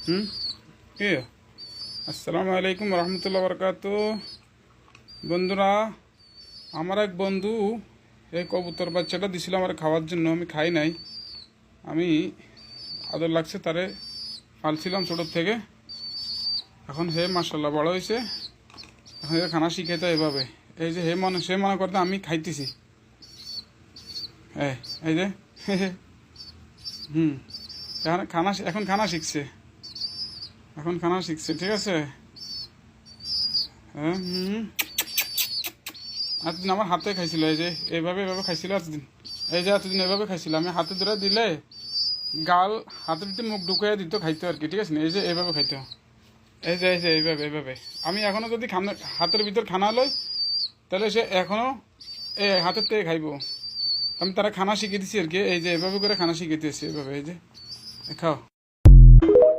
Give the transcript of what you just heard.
হুম কি আসসালামু আলাইকুম রহমতুল্লাহ বরকাত। বন্ধুরা, আমার এক বন্ধু এই কবুতর বাচ্চাটা দিছিল আমার খাওয়ার জন্য। আমি খাই নাই, আমি আদর লাগছে তারে পালছিলাম ছোটোর থেকে। এখন হে মাশাল্লাহ বড় হয়েছে, এখন এর খানা শিখাইতে এভাবে। এই যে সে মনে করতে আমি খাইতেছি। এই যে হুম এখন খানা শিখছে, ঠিক আছে। হ্যাঁ এতদিন আমার হাতে খাইছিল, এই যে এইভাবে খাইছিল এতদিন। এই যে এতদিন এইভাবে খাইছিল, আমি হাতে ধরে দিলে গাল হাতে দিতে মুখ ঢুকিয়ে দিত, খাইতো আর কি, ঠিক আছে না। এই যে এইভাবে খাইতো, এই যে এইভাবে। আমি এখনো যদি হাতের ভিতর খানা লই, তাহলে সে এখনো হাতের থেকে খাইবো। আমি তারা খানা শিখিয়ে দিছি আর কি। এই যে এভাবে করে খানা শিখিয়ে দিয়েছি, এইভাবে। এই যে খাও।